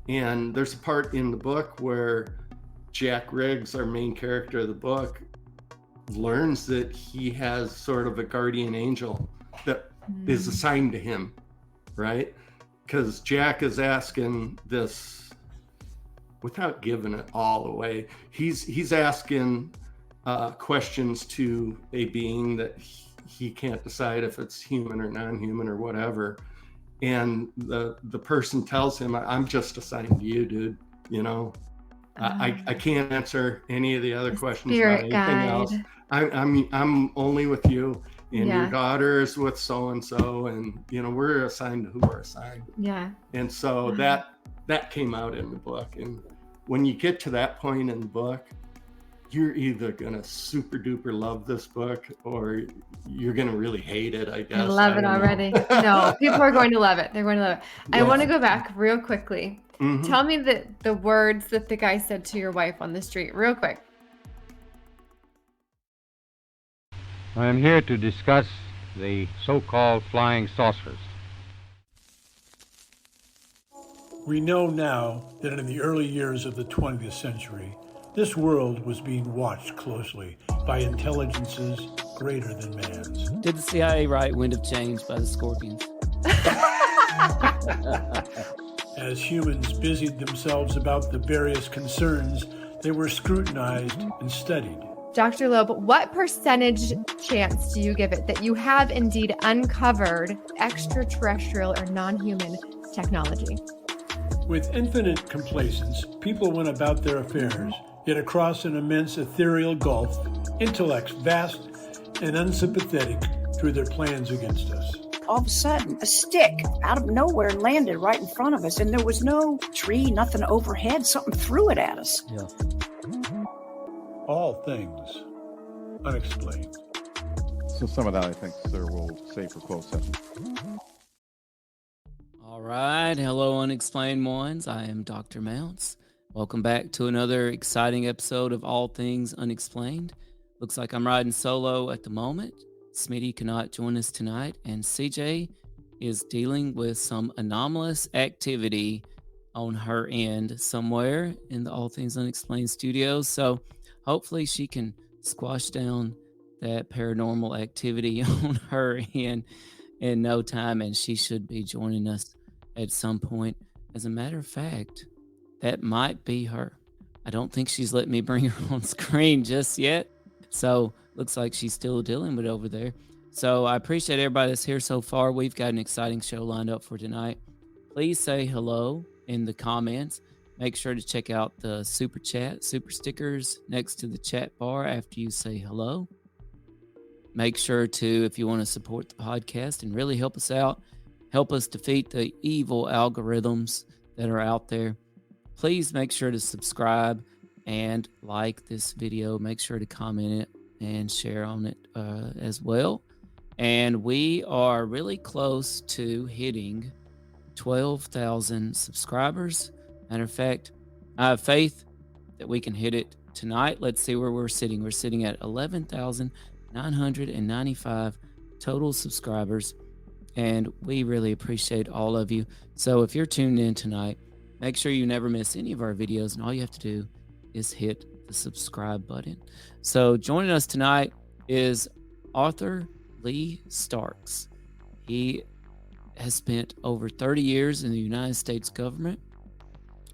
And there's a part in the book where Jack Riggs, our main character of the book, learns that he has sort of a guardian angel that is assigned to him, right? Because Jack is asking this, without giving it all away, he's asking questions to a being that he can't decide if it's human or non-human or whatever. And the person tells him, I'm just assigned to you, dude. You know, I can't answer any of the other questions about anything else. I'm only with you, and your daughter is with so-and-so, and you know, we're assigned to who we're assigned. Yeah. And so that came out in the book. And when you get to that point in the book, you're either gonna super duper love this book or you're gonna really hate it, I guess. I love it already. No, people are going to love it. They're going to love it. I want to go back real quickly. Tell me the words that the guy said to your wife on the street, real quick. I am here to discuss the so-called flying saucers. We know now that in the early years of the 20th century, this world was being watched closely by intelligences greater than man's. Did the CIA write Wind of Change by the Scorpions? As humans busied themselves about the various concerns, they were scrutinized and studied. Dr. Loeb, what percentage chance do you give it that you have indeed uncovered extraterrestrial or non-human technology? With infinite complacence, people went about their affairs, yet across an immense ethereal gulf, intellects vast and unsympathetic drew their plans against us. All of a sudden, a stick out of nowhere landed right in front of us, and there was no tree, nothing overhead. Something threw it at us. Yeah. All things unexplained. So some of that, I think, sir, will save for closed session. All right. Hello, Unexplained ones. I am Dr. Mounts. Welcome back to another exciting episode of All Things Unexplained. Looks like I'm riding solo at the moment. Smitty cannot join us tonight, and CJ is dealing with some anomalous activity on her end somewhere in the All Things Unexplained studios. So hopefully she can squash down that paranormal activity on her end in no time, and she should be joining us at some point. As a matter of fact, that might be her. I don't think she's letting me bring her on screen just yet. So looks like she's still dealing with it over there. So I appreciate everybody that's here so far. We've got an exciting show lined up for tonight. Please say hello in the comments. Make sure to check out the super chat, super stickers next to the chat bar after you say hello. Make sure to, if you want to support the podcast and really help us out, help us defeat the evil algorithms that are out there, please make sure to subscribe and like this video. Make sure to comment it and share on it as well. And we are really close to hitting 12,000 subscribers. Matter of fact, I have faith that we can hit it tonight. Let's see where we're sitting. We're sitting at 11,995 total subscribers, and we really appreciate all of you. So if you're tuned in tonight, make sure you never miss any of our videos, and all you have to do is hit the subscribe button. So joining us tonight is Arthur Lee Starks. He has spent over 30 years in the United States government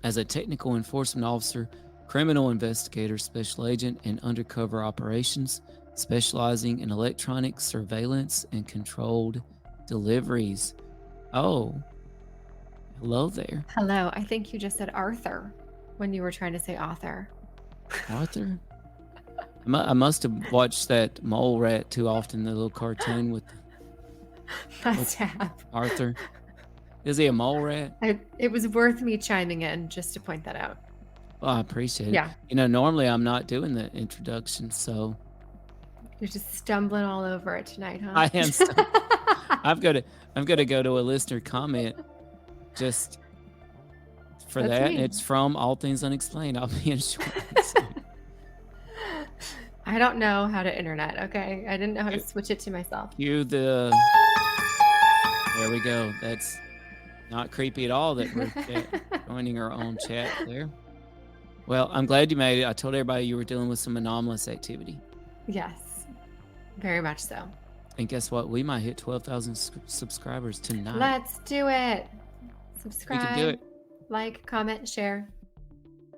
as a technical enforcement officer, criminal investigator, special agent, and undercover operations, specializing in electronic surveillance and controlled deliveries. Oh, hello there. Hello. I think you just said Arthur when you were trying to say author. Arthur? I must have watched that Mole Rat too often, the little cartoon with Arthur. Is he a mole rat? It was worth me chiming in just to point that out. Well, I appreciate it. Yeah. You know, normally I'm not doing the introduction, so You're just stumbling all over it tonight, huh? I am. I'm gonna go to a listener comment just for That's that. me. It's from All Things Unexplained. I'll be in short. I don't know how to internet, okay? I didn't know how to switch it to myself. There we go. That's Not creepy at all that we're joining our own chat there. Well, I'm glad you made it. I told everybody you were dealing with some anomalous activity. Yes, very much so. And guess what? We might hit 12,000 subscribers tonight. Let's do it. Subscribe. We can do it. Like, comment, share.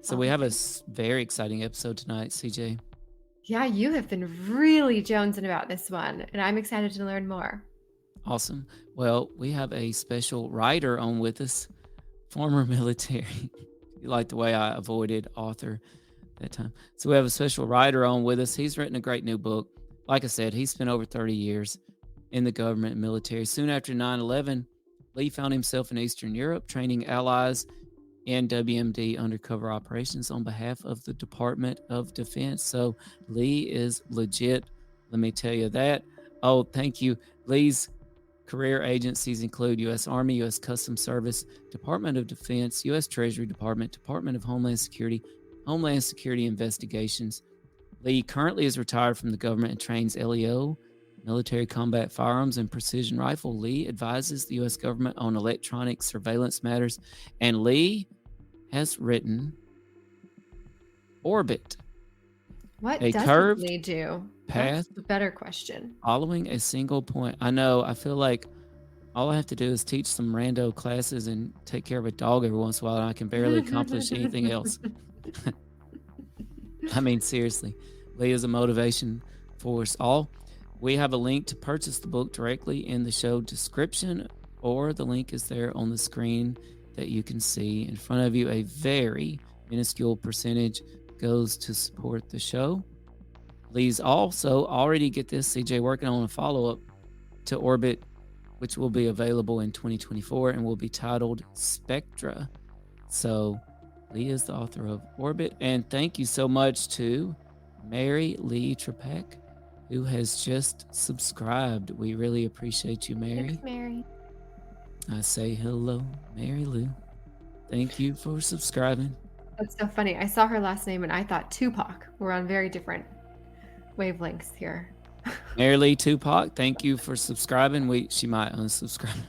So we have a very exciting episode tonight, CJ. Yeah, you have been really jonesing about this one, and I'm excited to learn more. Awesome. Well, we have a special writer on with us, former military. You like the way I avoided author that time. So we have a special writer on with us. He's written a great new book. Like I said, he spent over 30 years in the government and military. Soon after 9/11, Lee found himself in Eastern Europe training allies in WMD undercover operations on behalf of the Department of Defense. So Lee is legit. Let me tell you that. Oh, thank you. Lee's career agencies include U.S. Army, U.S. Customs Service, Department of Defense, U.S. Treasury Department, Department of Homeland Security Investigations. Lee currently is retired from the government and trains LEO, military combat firearms, and precision rifle. Lee advises the U.S. government on electronic surveillance matters, and Lee has written Orbit. What A does curved Lee do? path That's the better question. following a single point. I know, I feel like all I have to do is teach some rando classes and take care of a dog every once in a while, and I can barely accomplish anything else. I mean, seriously, Lee is a motivation for us all. We have a link to purchase the book directly in the show description, or the link is there on the screen that you can see in front of you. A very minuscule percentage goes to support the show. Lee's also already, get this, CJ, working on a follow-up to Orbit, which will be available in 2024 and will be titled Spectra. So Lee is the author of Orbit. And thank you so much to Mary Lee Trepak, who has just subscribed. We really appreciate you, Mary. Thanks, Mary. I say hello, Mary Lou. Thank you for subscribing. That's so funny. I saw her last name and I thought Tupac. We're on very different wavelengths here. Mary Lee Tupac, thank you for subscribing. She might unsubscribe.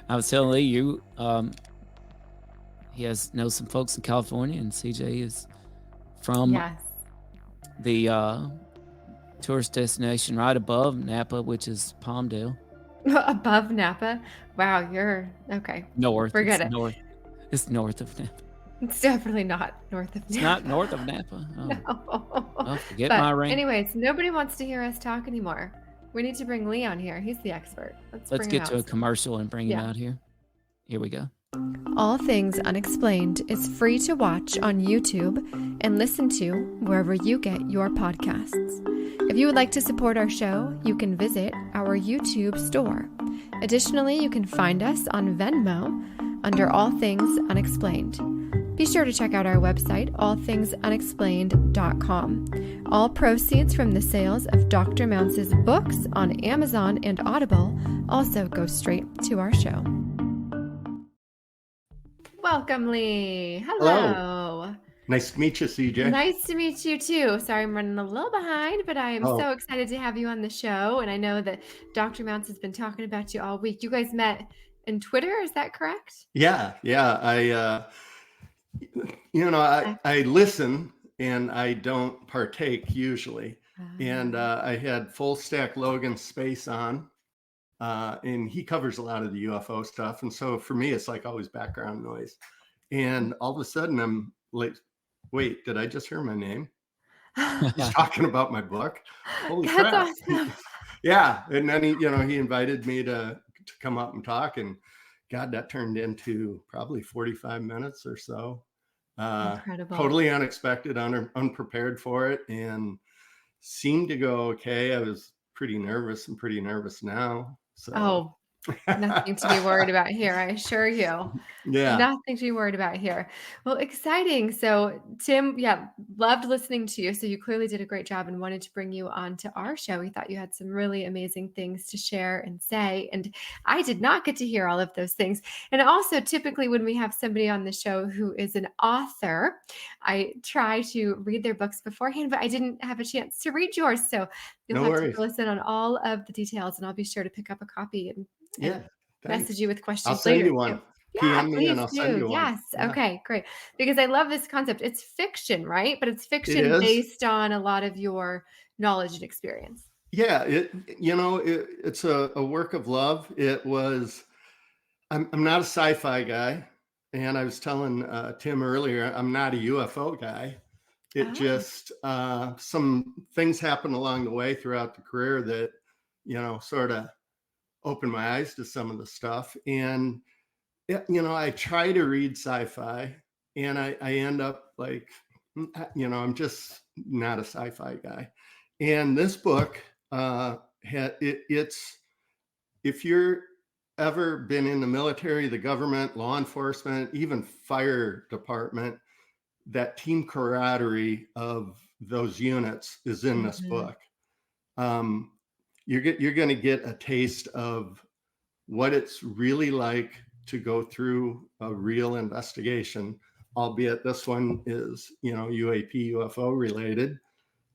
I was telling Lee, he knows some folks in California, and CJ is from the tourist destination right above Napa, which is Palmdale. Above Napa? Wow, you're okay. North. Forget it. North. It's north of Napa. It's definitely not north of Napa. It's not north of Napa. Oh. No. Well, forget But my rank. anyways, nobody wants to hear us talk anymore. We need to bring Lee on here. He's the expert. Let's Let's bring get him to a out. commercial and bring him out here. Here we go. All Things Unexplained is free to watch on YouTube and listen to wherever you get your podcasts. If you would like to support our show, you can visit our YouTube store. Additionally, you can find us on Venmo under All Things Unexplained. Be sure to check out our website, allthingsunexplained.com. All proceeds from the sales of Dr. Mounce's books on Amazon and Audible also go straight to our show. Welcome, Lee. Hello. Nice to meet you, CJ. Nice to meet you too. Sorry, I'm running a little behind, but I am so excited to have you on the show. And I know that Dr. Mounce has been talking about you all week. You guys met in Twitter, is that correct? Yeah. I listen and I don't partake usually. And I had Full Stack Logan's space on, and he covers a lot of the UFO stuff. And so for me, it's like always background noise. And all of a sudden I'm like, wait, did I just hear my name? He's talking about my book. Holy crap. That's awesome. Yeah. And then he invited me to come up and talk, and God, that turned into probably 45 minutes or so. Incredible. Totally unexpected, unprepared for it, and seemed to go okay. I was pretty nervous. I'm pretty nervous now. So. Nothing to be worried about here, I assure you. Yeah. Nothing to be worried about here. Well, exciting. So Tim, loved listening to you. So you clearly did a great job and wanted to bring you on to our show. We thought you had some really amazing things to share and say. And I did not get to hear all of those things. And also, typically when we have somebody on the show who is an author, I try to read their books beforehand, but I didn't have a chance to read yours. So you'll have to listen on all of the details, and I'll be sure to pick up a copy and Yeah, thanks. message you with I'll questions send later you too. one. Yeah, PM me and please I'll send do. you one. Yes. Yeah, Okay, great. Because I love this concept. It's fiction, right? But it's it fiction is. based on a lot of your knowledge and experience. Yeah, it's a work of love. It was. I'm not a sci-fi guy, and I was telling Tim earlier, I'm not a UFO guy. It Oh. just some things happened along the way throughout the career that sort of opened my eyes to some of the stuff. And I try to read sci-fi, and I end up like, I'm just not a sci-fi guy. And this book, it's if you're ever been in the military, the government, law enforcement, even fire department, that team camaraderie of those units is in this Mhm. book. Um, you're going to get a taste of what it's really like to go through a real investigation, albeit this one is UAP UFO related,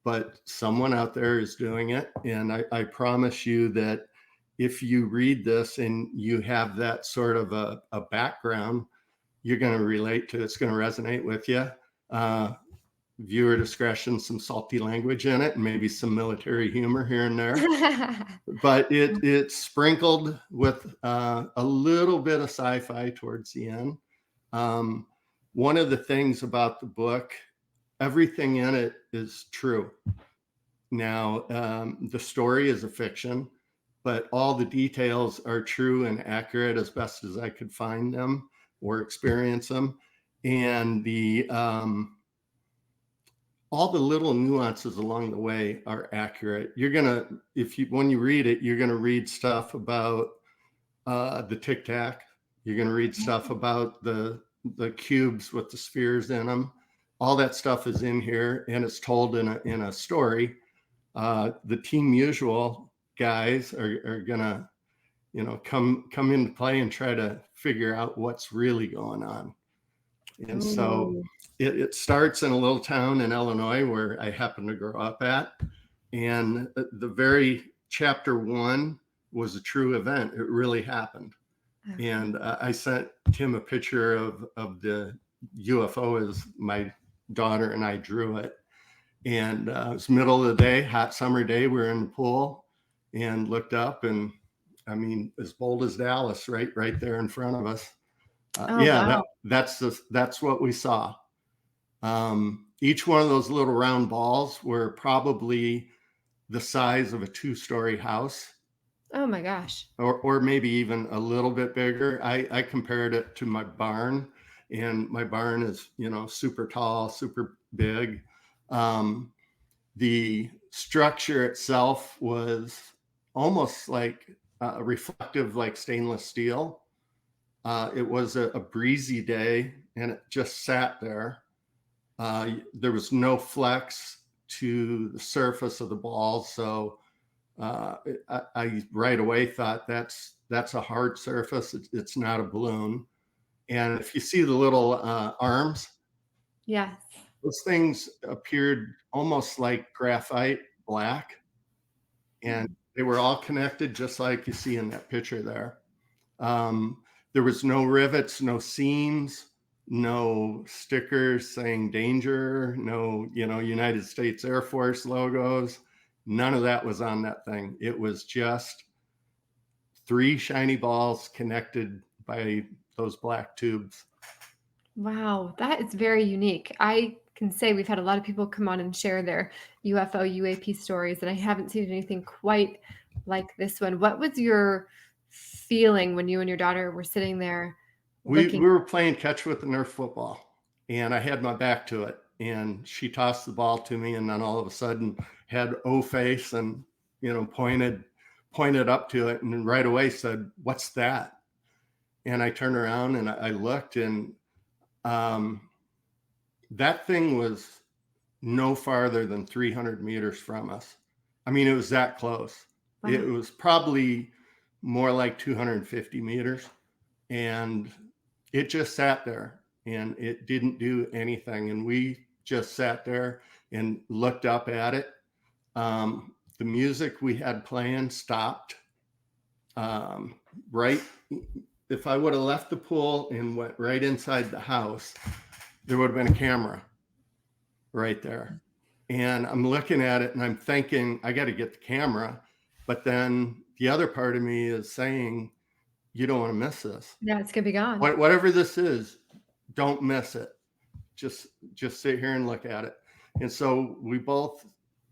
but someone out there is doing it. And I promise you that if you read this and you have that sort of a background, you're going to relate to it. It's going to resonate with you. Viewer discretion, some salty language in it, and maybe some military humor here and there. But it's sprinkled with a little bit of sci-fi towards the end. One of the things about the book, everything in it is true. Now, the story is a fiction, but all the details are true and accurate as best as I could find them or experience them. And all the little nuances along the way are accurate. When you read it, you're gonna read stuff about the Tic Tac. You're gonna read stuff about the cubes with the spheres in them. All that stuff is in here, and it's told in a story. The Team Usual guys are gonna, come into play and try to figure out what's really going on. And so Ooh. it starts in a little town in Illinois where I happen to grow up at. And the very chapter 1 was a true event. It really happened. Okay. And I sent Tim a picture of the UFO as my daughter and I drew it. And it was middle of the day, hot summer day. We were in the pool and looked up, and I mean, as bold as Dallas, right there in front of us. Oh, wow. That's what we saw. Each one of those little round balls were probably the size of a 2-story house, Oh my gosh. or maybe even a little bit bigger. I compared it to my barn, and my barn is super tall, super big. The structure itself was almost like reflective, like stainless steel. It was a breezy day, and it just sat there. There was no flex to the surface of the ball, so I right away thought that's a hard surface. It's not a balloon. And if you see the little arms, Yes. those things appeared almost like graphite black, and they were all connected just like you see in that picture there. There was no rivets, no seams, no stickers saying danger, no, United States Air Force logos. None of that was on that thing. It was just 3 shiny balls connected by those black tubes. Wow, that is very unique. I can say we've had a lot of people come on and share their UFO, UAP stories, and I haven't seen anything quite like this one. What was your feeling when you and your daughter were sitting there We looking? were playing catch with the Nerf football, and I had my back to it, and she tossed the ball to me, and then all of a sudden had O face and pointed up to it, and then right away said, "What's that?" And I turned around and I looked, and that thing was no farther than 300 meters from us. I mean, it was that close. It Wow. was probably more like 250 meters, and it just sat there and it didn't do anything. And we just sat there and looked up at it. The music we had playing stopped, right. If I would have left the pool and went right inside the house, there would have been a camera right there. And I'm looking at it and I'm thinking, I got to get the camera. But then the other part of me is saying, you don't want to miss this. Yeah, it's gonna be gone. Whatever this is, don't miss it. Just sit here and look at it. And so we both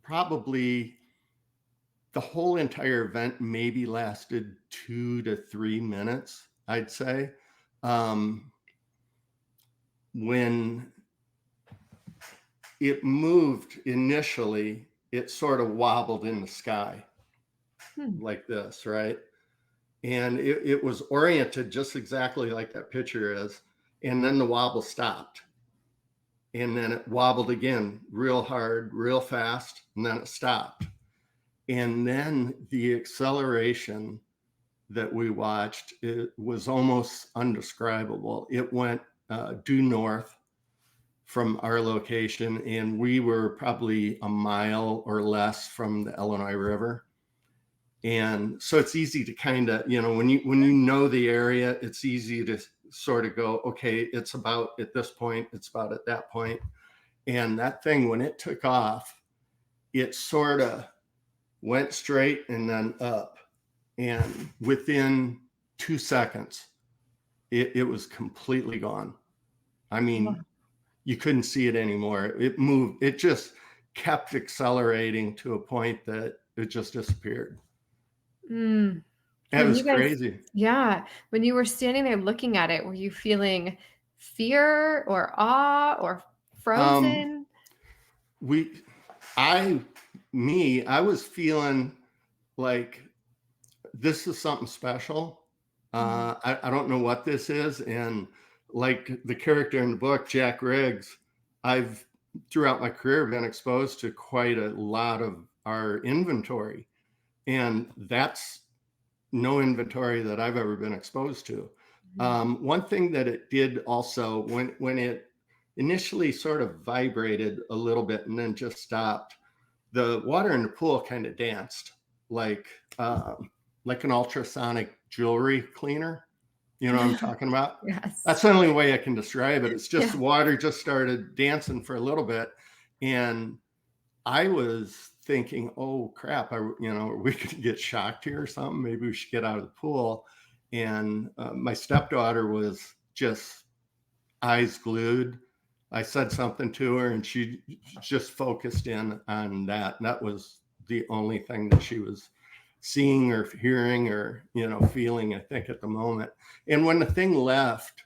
probably, the whole entire event maybe lasted 2 to 3 minutes, I'd say. When it moved initially, it sort of wobbled in the sky like this, right? And it was oriented just exactly like that picture is. And then the wobble stopped. And then it wobbled again, real hard, real fast, and then it stopped. And then the acceleration that we watched, it was almost undescribable. It went due north from our location, and we were probably a mile or less from the Illinois River. And so it's easy to kind of, when you know the area, it's easy to sort of go, okay, it's about at this point, it's about at that point. And that thing, when it took off, it sort of went straight and then up. And within 2 seconds, it was completely gone. I mean, you couldn't see it anymore. It moved. It just kept accelerating to a point that it just disappeared. Mm. That When was you guys- crazy. Yeah. When you were standing there looking at it, were you feeling fear or awe or frozen? I was feeling like this is something special. I don't know what this is. And like the character in the book, Jack Riggs, I've throughout my career been exposed to quite a lot of our inventory. And that's no inventory that I've ever been exposed to. One thing that it did also, when it initially sort of vibrated a little bit and then just stopped, the water in the pool kind of danced like an ultrasonic jewelry cleaner. You know what I'm talking about? Yes. That's the only way I can describe it. It's just Yeah. water just started dancing for a little bit. And I was thinking, oh crap, are we going to get shocked here or something? Maybe we should get out of the pool. And my stepdaughter was just eyes glued. I said something to her and she just focused in on that. And that was the only thing that she was seeing or hearing or, feeling, I think, at the moment. And when the thing left,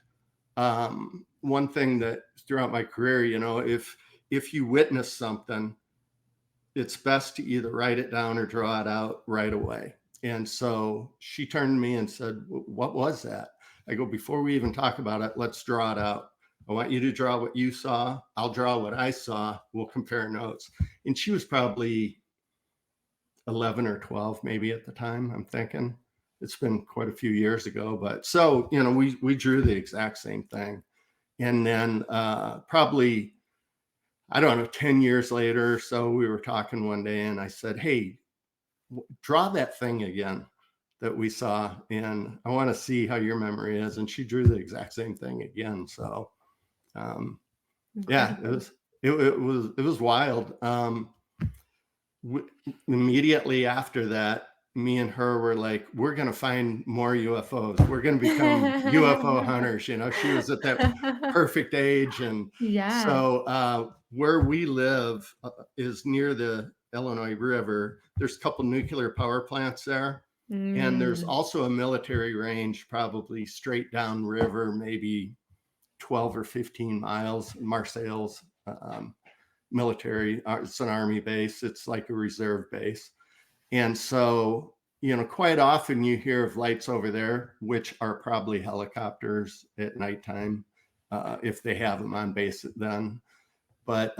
one thing that throughout my career, if you witness something, it's best to either write it down or draw it out right away. And so she turned to me and said, what was that? I go, before we even talk about it, let's draw it out. I want you to draw what you saw. I'll draw what I saw. We'll compare notes. And she was probably 11 or 12 maybe at the time, I'm thinking. It's been quite a few years ago. But so, we drew the exact same thing. And then probably, I don't know, 10 years later or so, we were talking one day and I said, hey, draw that thing again that we saw. And I want to see how your memory is. And she drew the exact same thing again. So yeah, it was wild. Immediately after that, me and her were like, we're going to find more UFOs. We're going to become UFO hunters. She was at that perfect age. And Yeah. so where we live is near the Illinois River. There's a couple nuclear power plants there. And there's also a military range, probably straight down river, maybe 12 or 15 miles, Marseille's military. It's an army base. It's like a reserve base. And so, quite often you hear of lights over there, which are probably helicopters at nighttime, if they have them on base then. But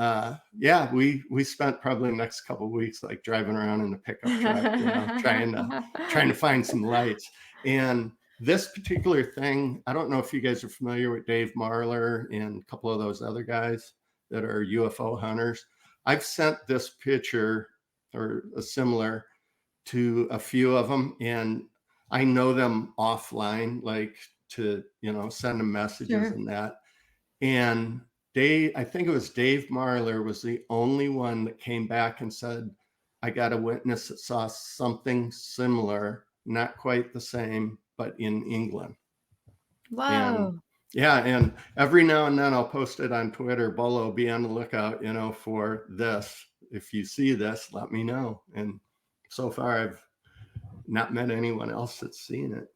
yeah, we spent probably the next couple of weeks like driving around in a pickup truck, trying to find some lights. And this particular thing, I don't know if you guys are familiar with Dave Marler and a couple of those other guys that are UFO hunters. I've sent this picture or a similar to a few of them, and I know them offline, like to, send them messages Sure. and that. And I think it was Dave Marler was the only one that came back and said, I got a witness that saw something similar, not quite the same, but in England. And Whoa. yeah, and every now and then I'll post it on Twitter, Bolo, be on the lookout, for this. If you see this, let me know. And so far I've not met anyone else that's seen it.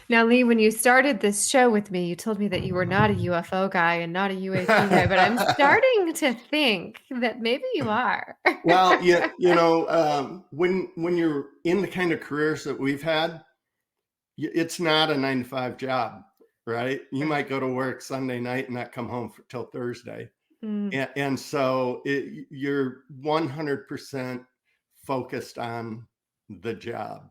Now, Lee, when you started this show with me, you told me that you were not a UFO guy and not a UAP guy, but I'm starting to think that maybe you are. Well, yeah, when you're in the kind of careers that we've had, it's not a 9 to 5 job, right? You might go to work Sunday night and not come home till Thursday. And so you're 100% focused on the job.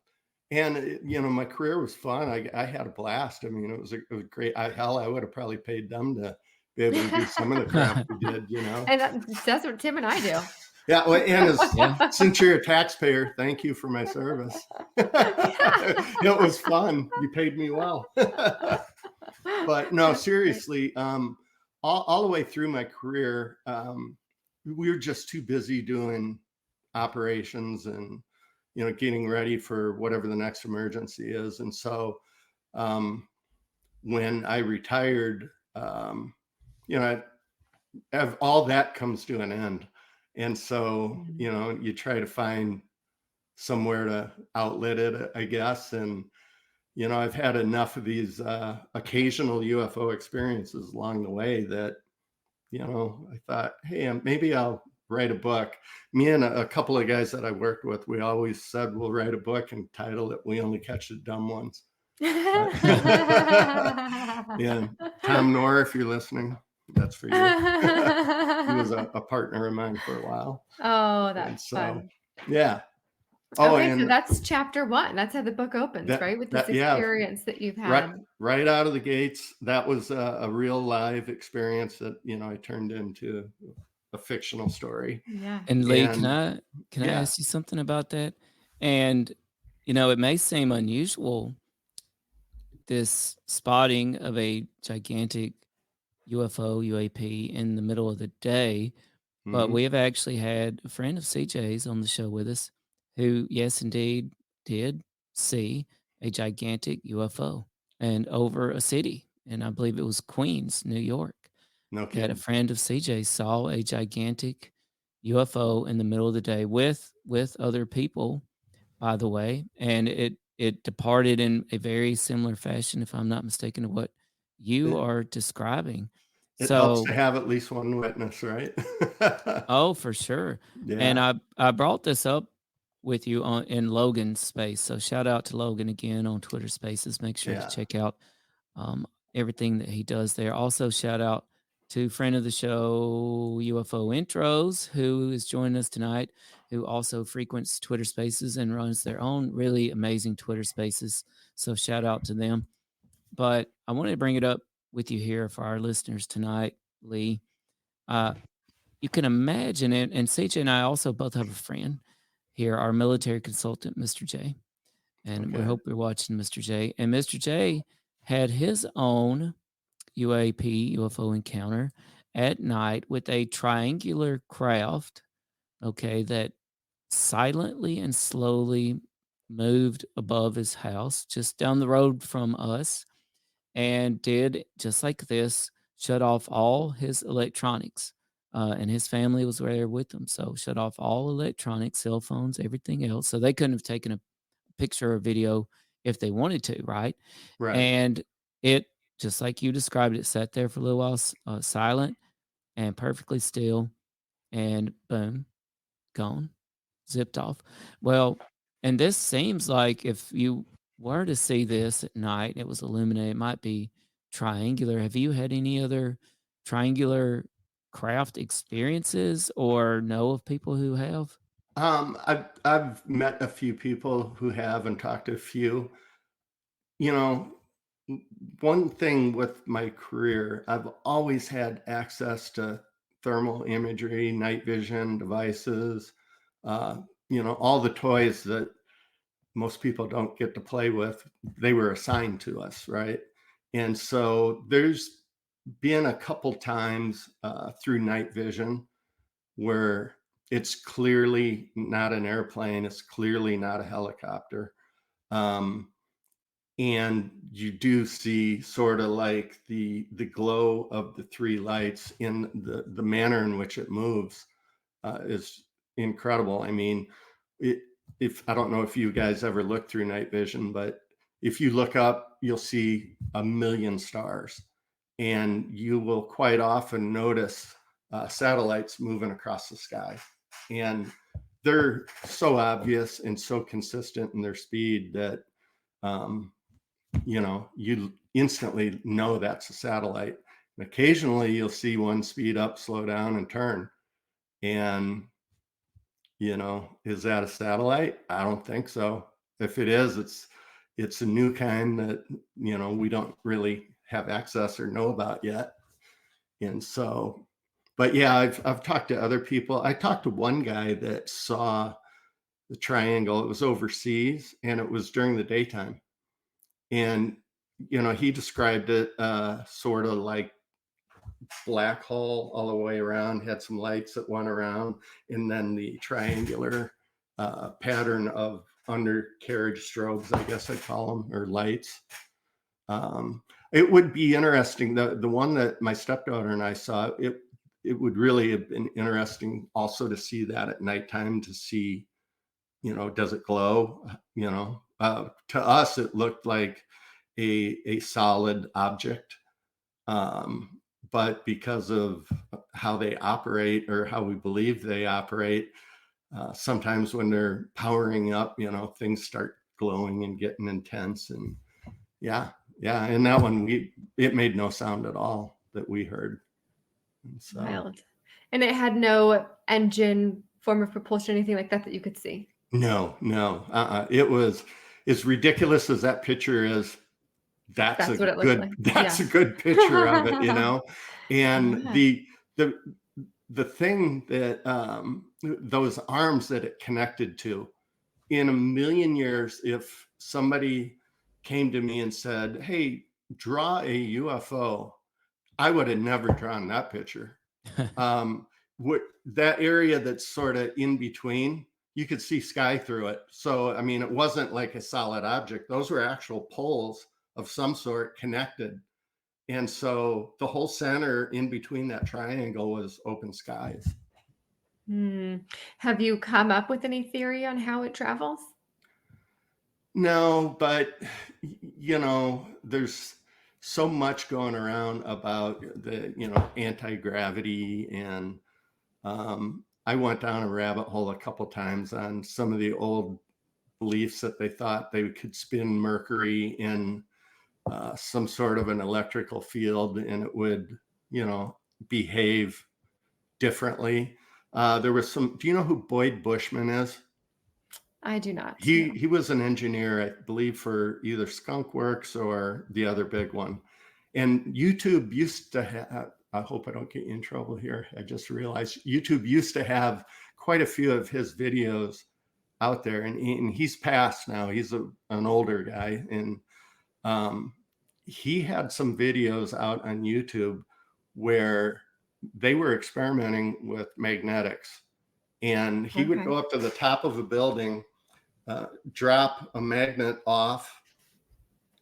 And, my career was fun. I had a blast. I mean, it was great. I would have probably paid them to be able to do some of the crap we did, And that's what Tim and I do. Yeah, well, and Yeah. since you're a taxpayer, thank you for my service. It was fun. You paid me well. But no, seriously, all the way through my career, we were just too busy doing operations and, getting ready for whatever the next emergency is. And so when I retired, all that comes to an end. And so, you try to find somewhere to outlet it, I guess. And, I've had enough of these occasional UFO experiences along the way that, I thought, hey, maybe I'll write a book. Me and a couple of guys that I worked with, we always said we'll write a book and title it We Only Catch the Dumb Ones. Yeah, Tom Knorr, if you're listening, that's for you. He was a partner of mine for a while. Oh, that's fun. Yeah. Oh, Okay, and so that's chapter 1. That's how the book opens, right? With this experience that you've had. Right out of the gates, that was a real live experience that, I turned into a fictional story. Yeah. And Lee, can I ask you something about that? And it may seem unusual, this spotting of a gigantic UFO, UAP in the middle of the day, but we have actually had a friend of CJ's on the show with us who, yes, indeed, did see a gigantic UFO and over a city. And I believe it was Queens, New York. No That a kidding. friend of CJ saw a gigantic UFO in the middle of the day with other people, by the way, and it departed in a very similar fashion, if I'm not mistaken, to what you are describing. It helps So, to have at least one witness, right? oh, for sure. And Yeah. I brought this up with you in Logan's space. So shout out to Logan again on Twitter Spaces. Make sure Yeah. to check out everything that he does there. Also, shout out to friend of the show, UFO Intros, who is joining us tonight, who also frequents Twitter Spaces and runs their own really amazing Twitter Spaces. So shout out to them. But I wanted to bring it up with you here for our listeners tonight, Lee. You can imagine it, and CJ and I also both have a friend here, our military consultant, Mr. J. And we Okay. hope you're watching, Mr. J. And Mr. J had his own UAP, UFO encounter at night with a triangular craft, okay, that silently and slowly moved above his house just down the road from us and did just like this, shut off all his electronics. And his family was there with him. So shut off all electronics, cell phones, everything else. So they couldn't have taken a picture or video if they wanted to, right? Right. And it, just like you described it, sat there for a little while, silent and perfectly still, and boom, gone, zipped off. Well, and this seems like if you were to see this at night, it was illuminated, it might be triangular. Have you had any other triangular craft experiences or know of people who have? I've met a few people who have and talked to a few. One thing with my career, I've always had access to thermal imagery, night vision devices, all the toys that most people don't get to play with. They were assigned to us, right? And so there's been a couple times through night vision where it's clearly not an airplane, it's clearly not a helicopter. And you do see sort of like the glow of the three lights in the manner in which it moves is incredible. I mean, if I don't know if you guys ever look through night vision, but if you look up, you'll see a million stars, and you will quite often notice satellites moving across the sky, and they're so obvious and so consistent in their speed that you instantly know that's a satellite. And occasionally you'll see one speed up, slow down, and turn. And, is that a satellite? I don't think so. If it is, it's a new kind that, we don't really have access or know about yet. And so, but yeah, I've talked to other people. I talked to one guy that saw the triangle. It was overseas, and it was during the daytime. And, he described it sort of like black hole all the way around, had some lights that went around, and then the triangular pattern of undercarriage strobes, I guess I'd call them, or lights. It would be interesting. The one that my stepdaughter and I saw, it would really have been interesting also to see that at nighttime, to see, does it glow? To us, it looked like a solid object. But because of how they operate, or how we believe they operate, sometimes when they're powering up, things start glowing and getting intense. And yeah. And that one, it made no sound at all that we heard. And so, Wild. And it had no engine, form of propulsion, anything like that you could see? No. It was, as ridiculous as that picture is, that's what it looked like. That's a good picture of it, And the thing that those arms that it connected to, in a million years, if somebody came to me and said, "Hey, draw a UFO," I would have never drawn that picture. That area that's sort of in between, you could see sky through it. So, I mean, it wasn't like a solid object. Those were actual poles of some sort connected. And so the whole center in between that triangle was open skies. Have you come up with any theory on how it travels? No, but there's so much going around about the anti-gravity, and I went down a rabbit hole a couple times on some of the old beliefs that they thought they could spin mercury in some sort of an electrical field, and it would behave differently. There was some. Do you know who Boyd Bushman is? I do not. He was an engineer, I believe, for either Skunk Works or the other big one. And YouTube used to have, I hope I don't get you in trouble here, I just realized YouTube used to have quite a few of his videos out there, and he's passed now. He's an older guy, and he had some videos out on YouTube where they were experimenting with magnetics, and he would go up to the top of a building, drop a magnet off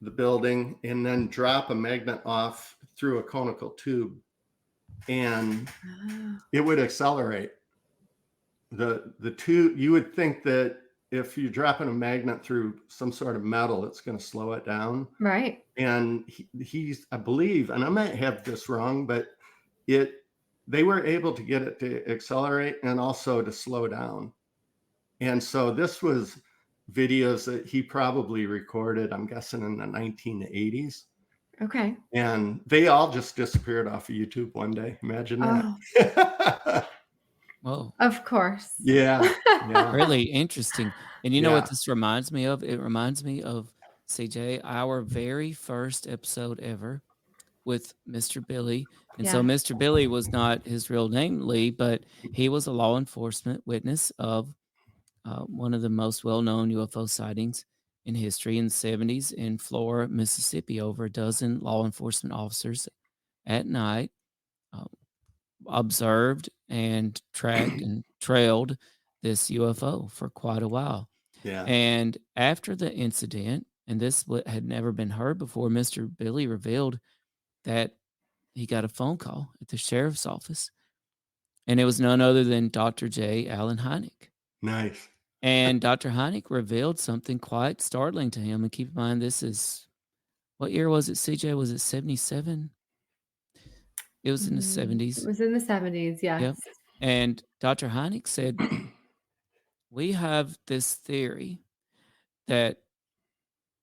the building, and then drop a magnet off through a conical tube, and it would accelerate. The tube, you would think that if you're dropping a magnet through some sort of metal, it's going to slow it down. Right. And he's, I believe, and I might have this wrong, but they were able to get it to accelerate and also to slow down. And so this was videos that he probably recorded, I'm guessing, in the 1980s. Okay. And they all just disappeared off of YouTube one day. Imagine that. Whoa. Of course. Yeah. Really interesting. And you know what this reminds me of? It reminds me of, CJ, our very first episode ever with Mr. Billy. And so Mr. Billy was not his real name, Lee, but he was a law enforcement witness of one of the most well-known UFO sightings in history in the 70s in Flora, Mississippi. Over a dozen law enforcement officers at night uh, observed and tracked and trailed this UFO for quite a while. Yeah. And after the incident, and this had never been heard before, Mr. Billy revealed that he got a phone call at the sheriff's office, and it was none other than Dr. J. Allen Hynek. Nice. And Dr. Hynek revealed something quite startling to him. And keep in mind, this is, what year was it, CJ? Was it 77? It was in the 70s. It was in the 70s, yes. Yep. And Dr. Hynek said, we have this theory that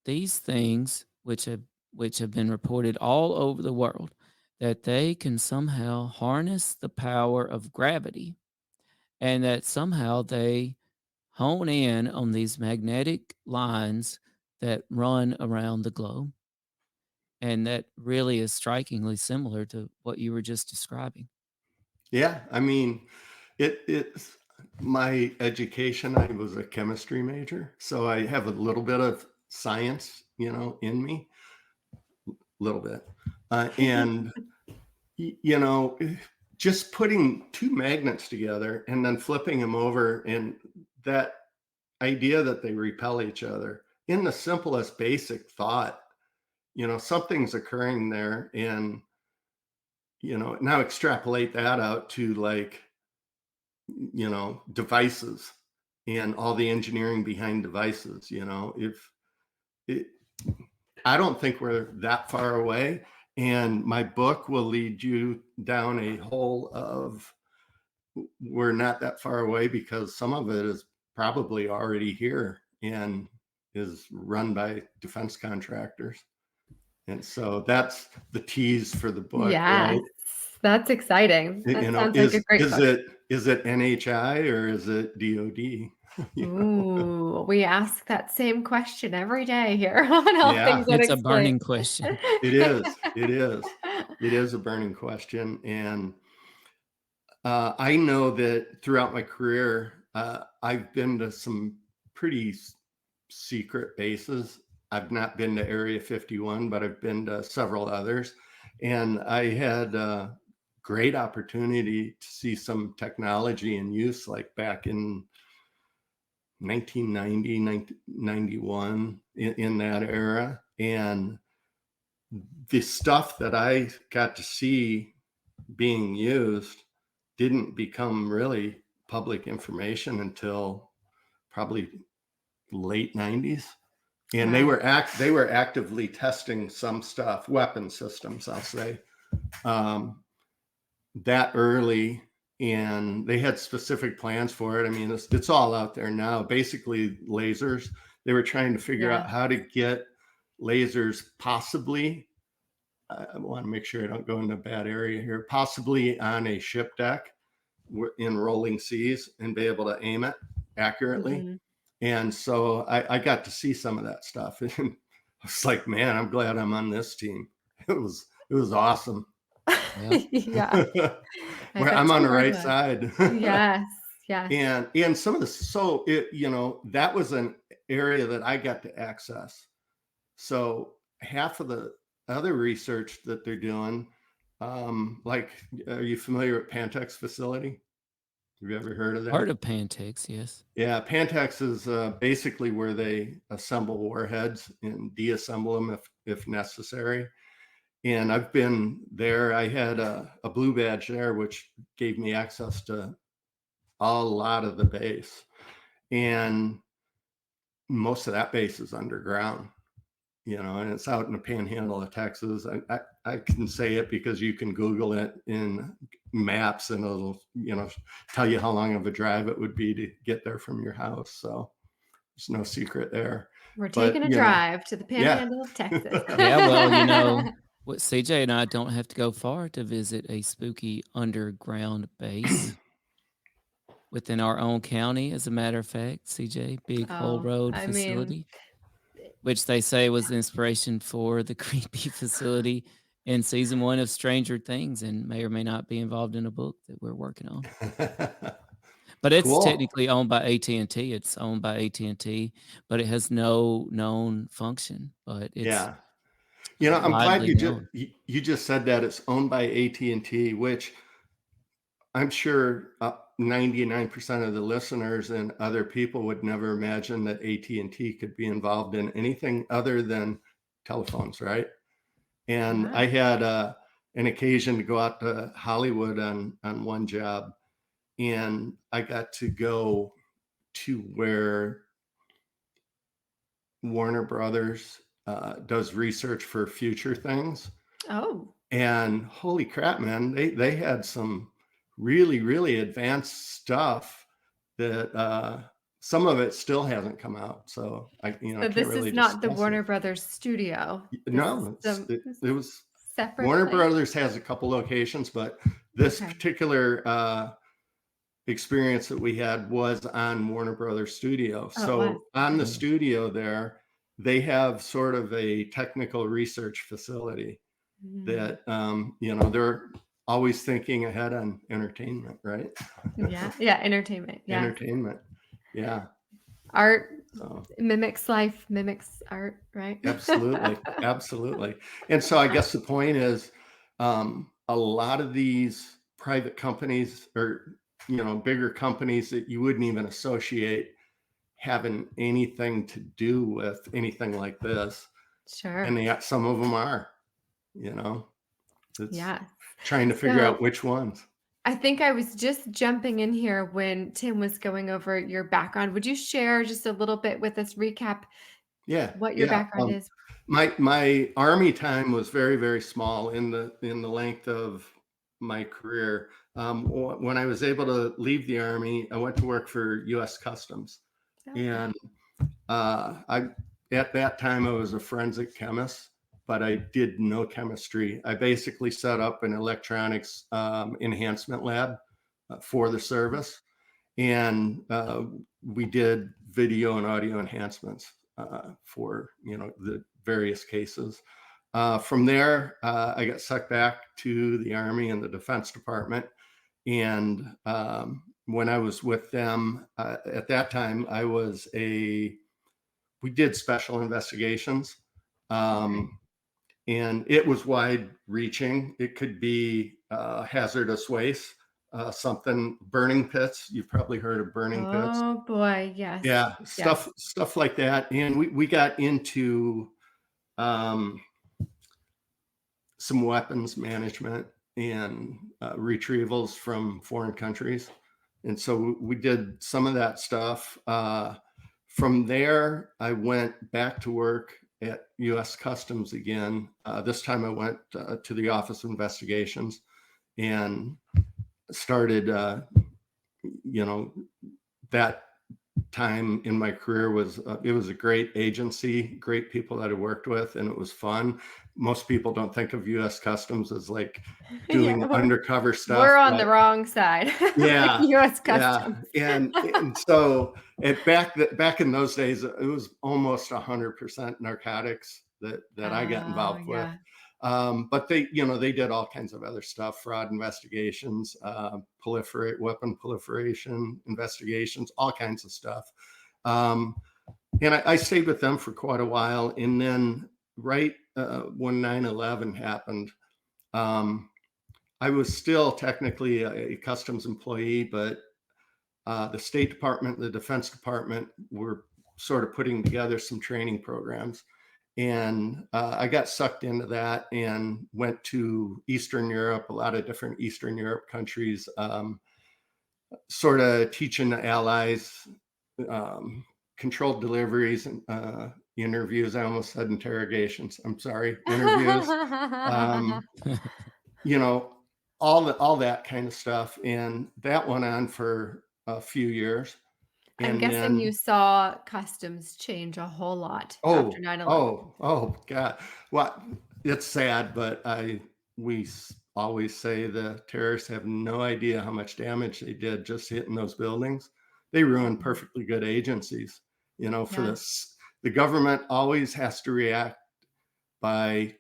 these things, which have been reported all over the world, that they can somehow harness the power of gravity, and that somehow they hone in on these magnetic lines that run around the globe. And that really is strikingly similar to what you were just describing. Yeah, I mean, it's my education. I was a chemistry major, so I have a little bit of science, in me, a little bit, and just putting two magnets together and then flipping them over, and that idea that they repel each other in the simplest basic thought, something's occurring there, and now extrapolate that out to devices and all the engineering behind devices. I don't think we're that far away, and my book will lead you down a hole of we're not that far away, because some of it is probably already here and is run by defense contractors. And so that's the tease for the book. Yes, right? That's exciting. That sounds like a great book. Is it NHI or is it DOD? Ooh, we ask that same question every day here on All Things It's a Unexplained. burning question. It is a burning question. And I know that throughout my career, I've been to some pretty secret bases. I've not been to Area 51, but I've been to several others. And I had a great opportunity to see some technology in use, like back in 1990, 1991, in that era. And the stuff that I got to see being used didn't become really public information until probably late 90s. And they were actively testing some stuff, weapon systems, I'll say, that early, and they had specific plans for it. I mean, it's all out there now. Basically, lasers. They were trying to figure out how to get lasers, possibly. I want to make sure I don't go into a bad area here. Possibly on a ship deck in rolling seas, and be able to aim it accurately. Mm-hmm. And so I got to see some of that stuff, and I was like, man, I'm glad I'm on this team. It was awesome. Yeah. Where I'm on the right side. Yes. And some of the, that was an area that I got to access. So half of the other research that they're doing, are you familiar with Pantex facility? Have you ever heard of that? Heard of Pantex, yes. Yeah, Pantex is basically where they assemble warheads and deassemble them if necessary. And I've been there. I had a blue badge there, which gave me access to a lot of the base. And most of that base is underground, and it's out in the panhandle of Texas. I can say it because you can Google it in maps, and it'll, tell you how long of a drive it would be to get there from your house. So there's no secret there. We're taking a drive to the panhandle of Texas. Yeah, well, what CJ and I don't have to go far to visit a spooky underground base within our own county, as a matter of fact, CJ, Big Hole Road facility, which they say was the inspiration for the creepy facility in season 1 of Stranger Things, and may or may not be involved in a book that we're working on. But it's Cool. technically owned by AT&T. It's owned by AT&T, but it has no known function. But it's Yeah. You know, I'm glad widely you just known. you just said that it's owned by AT&T, which I'm sure 99% of the listeners and other people would never imagine that AT&T could be involved in anything other than telephones, right? And Yeah. I had an occasion to go out to Hollywood on one job, and I got to go to where Warner Brothers does research for future things. Oh, And holy crap, man, they had some really, really advanced stuff that some of it still hasn't come out. So I so can't this really is not the discuss it. Warner Brothers studio. This is No, the it was separate Warner place. Brothers has a couple locations, but this Okay. particular experience that we had was on Warner Brothers studio. Oh, it So was. on the Okay. studio there, they have sort of a technical research facility Mm. that they're always thinking ahead on entertainment, right? Yeah. Yeah. Entertainment. Yeah. Entertainment. Yeah. Art So mimics life, mimics art, right? absolutely. Absolutely. And so I guess the point is a lot of these private companies or bigger companies that you wouldn't even associate having anything to do with anything like this. Sure. And some of them are, it's Yeah. trying to figure So out which ones. I think I was just jumping in here when Tim was going over your background. Would you share just a little bit with us, recap Yeah. what your Yeah. background is? My Army time was very, very small in the length of my career. When I was able to leave the Army, I went to work for U.S. Customs, Okay. and I at that time I was a forensic chemist, but I did no chemistry. I basically set up an electronics enhancement lab for the service, and we did video and audio enhancements for the various cases. From there, I got sucked back to the Army and the Defense Department. And when I was with them at that time, we did special investigations. And it was wide reaching. It could be hazardous waste, burning pits. You've probably heard of burning pits. Oh boy, yes. Yeah, Yes. stuff like that. And we got into some weapons management and retrievals from foreign countries. And so we did some of that stuff. From there, I went back to work at U.S. Customs again. This time I went to the Office of Investigations and started, that time in my career it was a great agency, great people that I worked with, and it was fun. Most people don't think of U.S. Customs as like doing Yeah, undercover stuff. we're on the wrong side. Yeah, U.S. yeah, Customs. and so back in those days, it was almost 100% narcotics that I got involved with. Yeah. But they did all kinds of other stuff, fraud investigations, weapon proliferation investigations, all kinds of stuff. And I stayed with them for quite a while. And then right when 9/11 happened, I was still technically a customs employee, but the State Department and the Defense Department were sort of putting together some training programs. And I got sucked into that and went to Eastern Europe, a lot of different Eastern Europe countries, sort of teaching the allies controlled deliveries and interviews. I almost said interrogations. I'm sorry, interviews. All that kind of stuff. And that went on for a few years. I'm And guessing then, you saw customs change a whole lot after 9/11. oh God. Well, it's sad, but we always say the terrorists have no idea how much damage they did just hitting those buildings. They ruined perfectly good agencies. For Yeah. this, the government always has to react by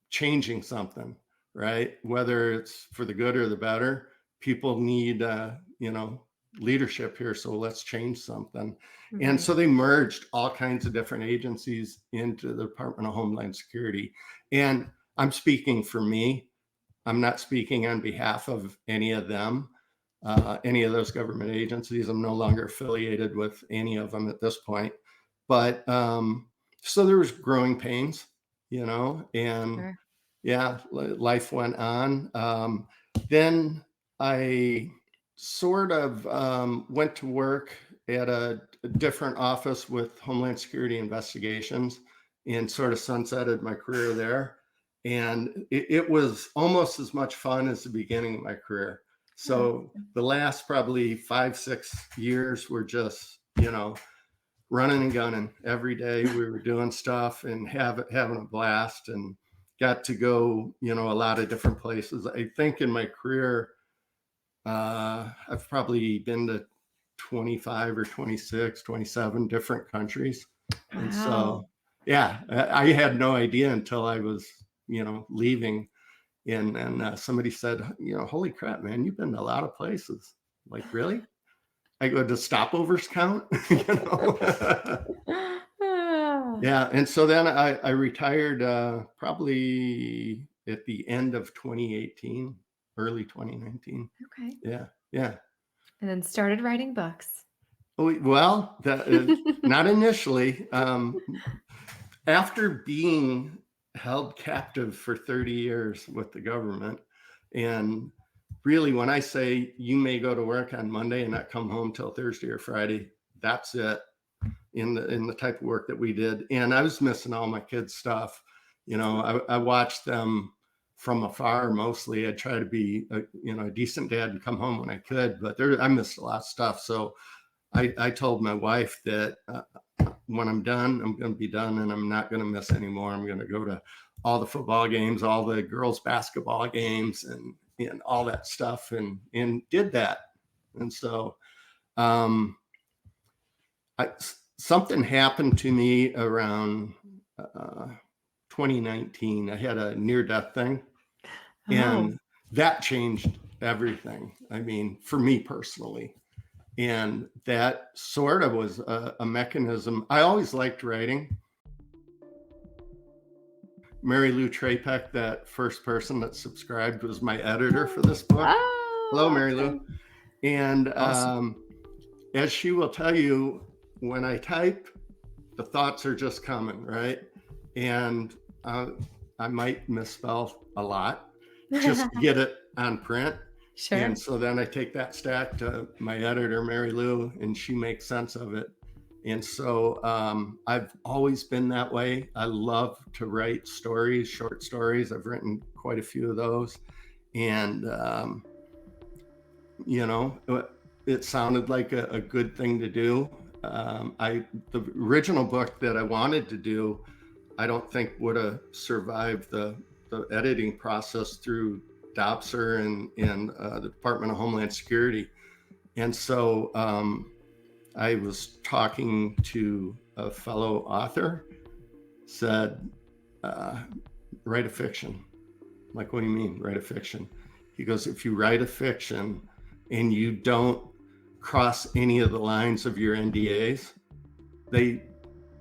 changing something, right? Whether it's for the good or the better, people need, leadership here, so let's change something. Mhm. And so they merged all kinds of different agencies into the Department of Homeland Security. And I'm speaking for me. I'm not speaking on behalf of any of them, any of those government agencies. I'm no longer affiliated with any of them at this point. But so there was growing pains, you know, and Sure. yeah, life went on. Then I sort of went to work at a different office with Homeland Security Investigations and sort of sunsetted my career there. And it was almost as much fun as the beginning of my career. So the last probably 5-6 years were just, you know, running and gunning every day. We were doing stuff and having a blast, and got to go, you know, a lot of different places. I think in my career, I've probably been to 25 or 26, 27 different countries. And Wow. so, yeah, I had no idea until I was, you know, leaving. And somebody said, you know, holy crap, man, you've been to a lot of places. Like, really? I go, does stopovers count? You know? Ah. Yeah. And so then I retired probably at the end of 2018, early 2019. Okay. Yeah. Yeah. And then started writing books. Well, not initially. After being held captive for 30 years with the government, and really, when I say you may go to work on Monday and not come home till Thursday or Friday, that's it in the type of work that we did. And I was missing all my kids' stuff. You know, I watched them from afar mostly. I try to be a decent dad and come home when I could, but I missed a lot of stuff. So I told my wife that when I'm done, I'm going to be done, and I'm not going to miss anymore. I'm going to go to all the football games, all the girls' basketball games, and all that stuff, and did that. And so something happened to me around 2019. I had a near-death thing, and that changed everything. I mean, for me personally. And that sort of was a mechanism. I always liked writing. Mary Lou Trapek, that first person that subscribed, was my editor for this book. Oh, Hello, Mary Lou. awesome. And Awesome. as she will tell you, when I type, the thoughts are just coming, right? And I might misspell a lot just to get it on print. Sure. And so then I take that stack to my editor, Mary Lou, and she makes sense of it. And so I've always been that way. I love to write stories, short stories. I've written quite a few of those. And, you know, it sounded like a good thing to do. The original book that I wanted to do, I don't think would have survived the editing process through DOPSR and the Department of Homeland Security. And so I was talking to a fellow author, said, write a fiction. I'm like, what do you mean, write a fiction? He goes, if you write a fiction and you don't cross any of the lines of your NDAs, they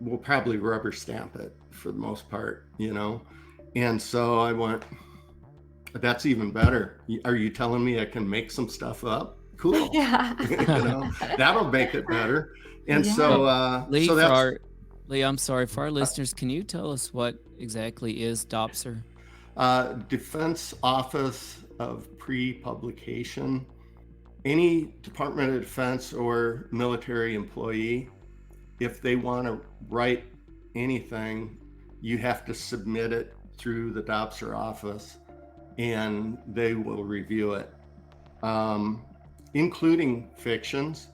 will probably rubber stamp it for the most part, you know? And so I went, that's even better. Are you telling me I can make some stuff up? Cool. Yeah. You know, that'll make it better. And Yeah. so, Lee, so that's Lee, I'm sorry, for our listeners, can you tell us what exactly is DOPSR? Defense Office of Pre-Publication. Any Department of Defense or military employee, if they want to write anything, you have to submit it through the DOPSR office, and they will review it, including fictions,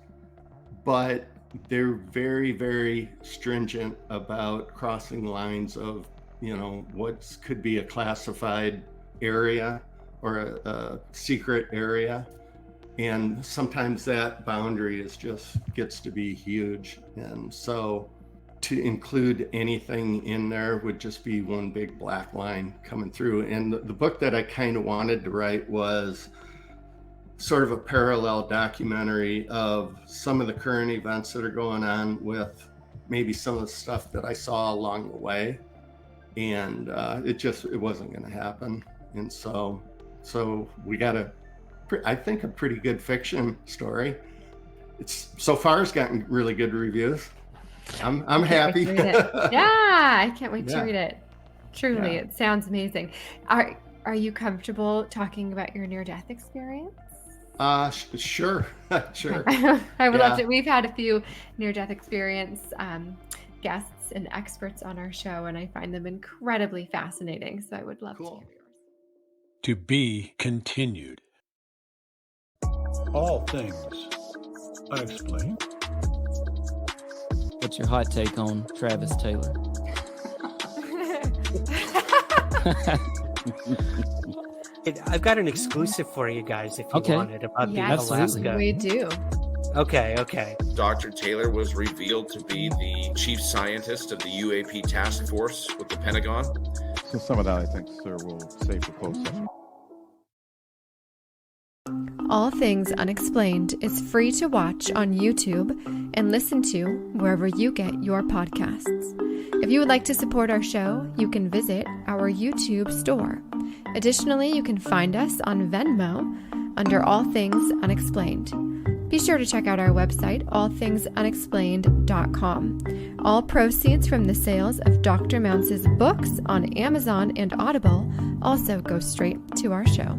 but they're very, very stringent about crossing lines of, you know, what could be a classified area or a secret area. And sometimes that boundary gets to be huge. And so to include anything in there would just be one big black line coming through. And the book that I kind of wanted to write was sort of a parallel documentary of some of the current events that are going on with maybe some of the stuff that I saw along the way. And it wasn't going to happen. And so we got I think a pretty good fiction story. It's so far it's gotten really good reviews. I'm happy. I can't wait to read it. Truly, Yeah. it sounds amazing. Are you comfortable talking about your near-death experience? Sure. Sure. I would love Yeah. to. We've had a few near-death experience guests and experts on our show, and I find them incredibly fascinating. So I would love Cool. to hear yours. To be continued. All things unexplained. What's your hot take on Travis Taylor? I've got an exclusive for you guys if you Okay. want it about Yes, the Alaska. we do. Okay. Dr. Taylor was revealed to be the chief scientist of the UAP task force with the Pentagon. So some of that, I think, sir, we'll save for closed session. All Things Unexplained is free to watch on YouTube and listen to wherever you get your podcasts. If you would like to support our show, you can visit our YouTube store. Additionally, you can find us on Venmo under All Things Unexplained. Be sure to check out our website, allthingsunexplained.com. All proceeds from the sales of Dr. Mounce's books on Amazon and Audible also go straight to our show.